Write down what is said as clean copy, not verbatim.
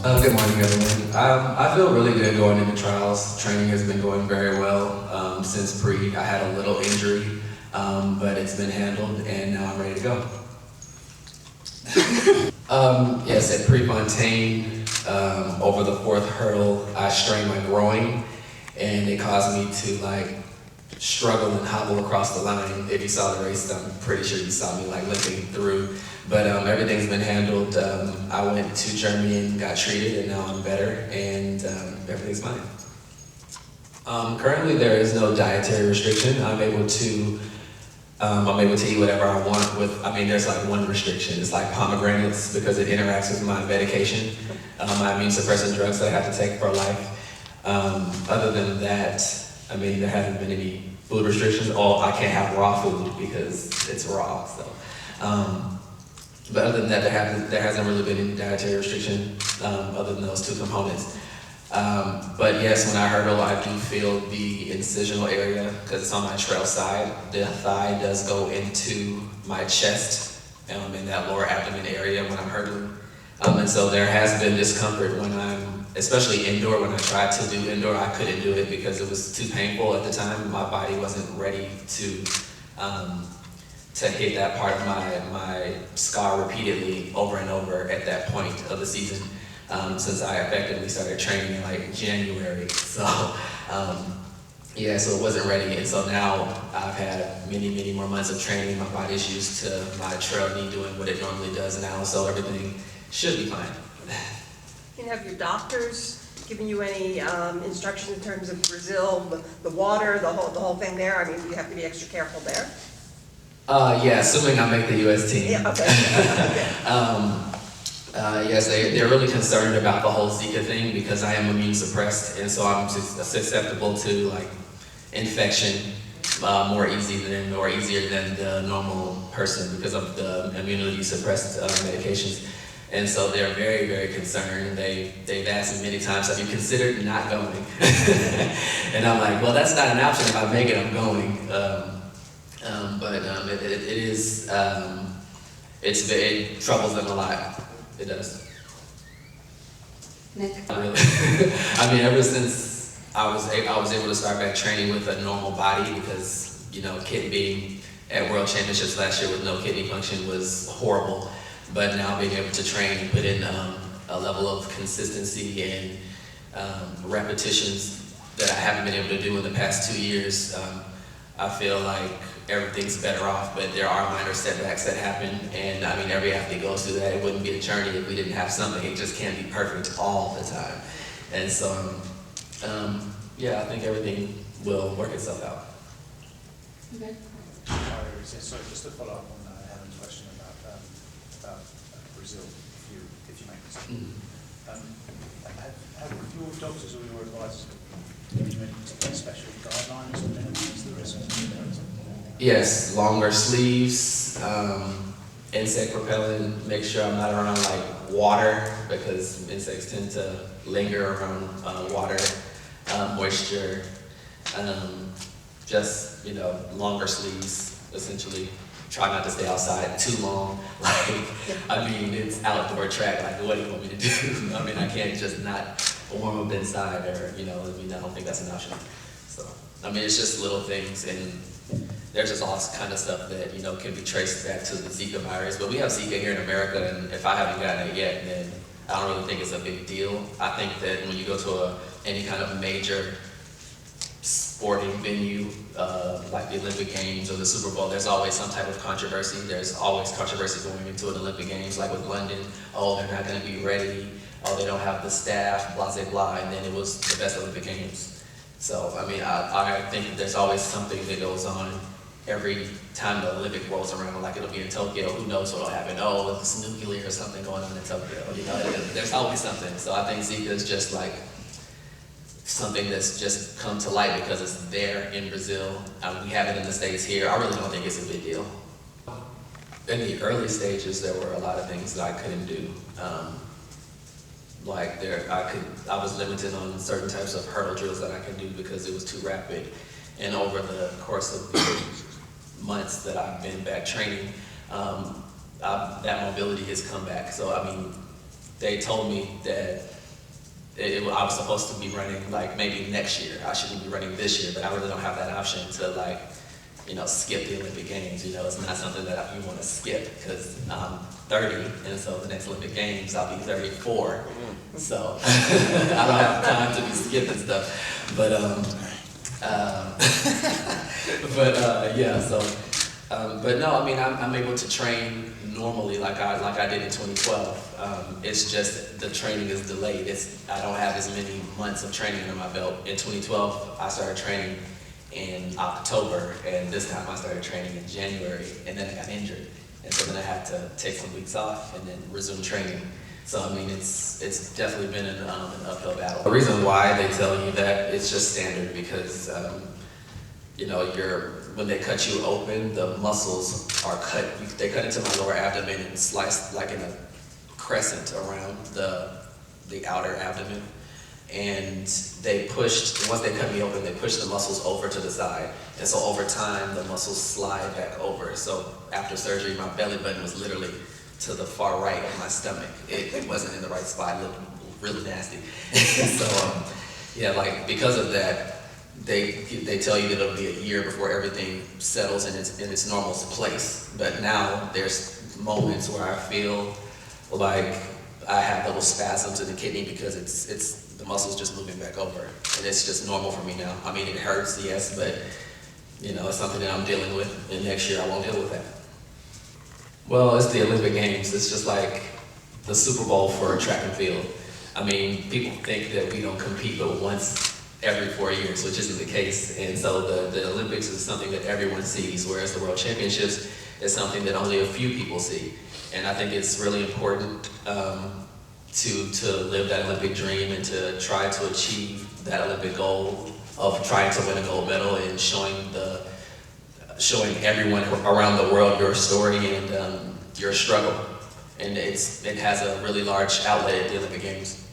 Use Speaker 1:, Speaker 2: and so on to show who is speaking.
Speaker 1: Good morning, everyone. I feel really good going into trials. Training has been going very well since pre. I had a little injury, but it's been handled, and now I'm ready to go. Yes, at Prefontaine, over the fourth hurdle, I strained my groin, and it caused me to struggle and hobble across the line. If you saw the race, I'm pretty sure you saw me limping through. But everything's been handled. I went to Germany and got treated, and now I'm better, and everything's fine. Currently, there is no dietary restriction. I'm able to eat whatever I want there's one restriction. It's pomegranates because it interacts with my medication, my immune suppressant drugs that I have to take for life. Other than that, there hasn't been any food restrictions. I can't have raw food because it's raw, so. But other than that, there hasn't really been any dietary restriction other than those two components. But yes, when I hurdle, I do feel the incisional area because it's on my trail side. The thigh does go into my chest in that lower abdomen area when I'm hurdling. And so there has been discomfort when especially indoor. When I tried to do indoor, I couldn't do it because it was too painful at the time. My body wasn't ready to hit that part of my scar repeatedly over and over at that point of the season. Since I effectively started training in January. So so it wasn't ready. And so now I've had many more months of training. My body's used to my trail knee doing what it normally does now, so everything should be fine.
Speaker 2: And have your doctors given you any instructions in terms of Brazil, the water, the whole thing there? You have to be extra careful there.
Speaker 1: Assuming I make the U.S. team.
Speaker 2: Yeah, okay.
Speaker 1: Yes, they're really concerned about the whole Zika thing because I am immune suppressed, and so I'm susceptible to infection more easier than the normal person because of the immunity suppressed medications. And so they're very concerned. They've asked me many times, have you considered not going? And I'm like, well, that's not an option. If I make it, I'm going. It troubles them a lot. It does.
Speaker 3: Nick?
Speaker 1: Ever since I was able to start back training with a normal body because, being at World Championships last year with no kidney function was horrible. But now being able to train and put in a level of consistency and repetitions that I haven't been able to do in the past 2 years, I feel like everything's better off, but there are minor setbacks that happen, and every athlete goes through that. It wouldn't be a journey if we didn't have something. It just can't be perfect all the time. And so, I think everything will work itself out.
Speaker 3: Okay.
Speaker 4: Sorry, just to follow up on Helen's question about Brazil, if you make this. Have your doctors or your advisors given you any special guidelines or anything to the risk?
Speaker 1: Yes, longer sleeves, insect repellent, make sure I'm not around water because insects tend to linger around water, moisture, longer sleeves, essentially. Try not to stay outside too long. It's outdoor track, what do you want me to do? I can't just not warm up inside or, I don't think that's an option. So, it's just little things, and there's just all kind of stuff that, can be traced back to the Zika virus. But we have Zika here in America, and if I haven't gotten it yet, then I don't really think it's a big deal. I think that when you go to any kind of major sporting venue, like the Olympic Games or the Super Bowl, there's always some type of controversy. There's always controversy going into an Olympic Games, like with London. Oh, they're not going to be ready. Oh, they don't have the staff, blah, blah, blah. And then it was the best Olympic Games. So, I think that there's always something that goes on every time the Olympic rolls around, like it'll be in Tokyo. Who knows what'll happen? Oh, it's nuclear or something going on in Tokyo. There's always something. So I think Zika is just something that's just come to light because it's there in Brazil. We have it in the States here. I really don't think it's a big deal. In the early stages, there were a lot of things that I couldn't do. I was limited on certain types of hurdle drills that I could do because it was too rapid. And over the course of the months that I've been back training, that mobility has come back. So they told me that I was supposed to be running like maybe next year. I shouldn't be running this year, but I really don't have that option to like, skip the Olympic Games. It's not something that you want to skip because I'm 30, and so the next Olympic Games I'll be 34. So I don't have time to be skipping stuff. But yeah. So but no, I mean I'm able to train normally like I did in 2012. It's just the training is delayed. I don't have as many months of training under my belt. In 2012, I started training in October, and this time I started training in January, and then I got injured, and so then I had to take some weeks off and then resume training. So I mean, it's definitely been an uphill battle. The reason why they tell you that it's just standard because when they cut you open, the muscles are cut. They cut into my lower abdomen and sliced like in a crescent around the outer abdomen. And once they cut me open, they pushed the muscles over to the side. And so over time, the muscles slide back over. So after surgery, my belly button was literally to the far right of my stomach. It wasn't in the right spot. It looked really nasty. So yeah, like because of that, they tell you that it'll be a year before everything settles in its normal place. But now there's moments where I feel like I have little spasms in the kidney because it's the muscle's just moving back over, and it's just normal for me now. I mean, it hurts, yes, but it's something that I'm dealing with, and next year I won't deal with that. Well, it's the Olympic Games. It's just like the Super Bowl for track and field. I mean, people think that we don't compete but once every 4 years, which isn't the case, and so the Olympics is something that everyone sees, whereas the World Championships is something that only a few people see. And I think it's really important to live that Olympic dream and to try to achieve that Olympic goal of trying to win a gold medal and showing everyone around the world your story and your struggle. And it has a really large outlet at the Olympic Games.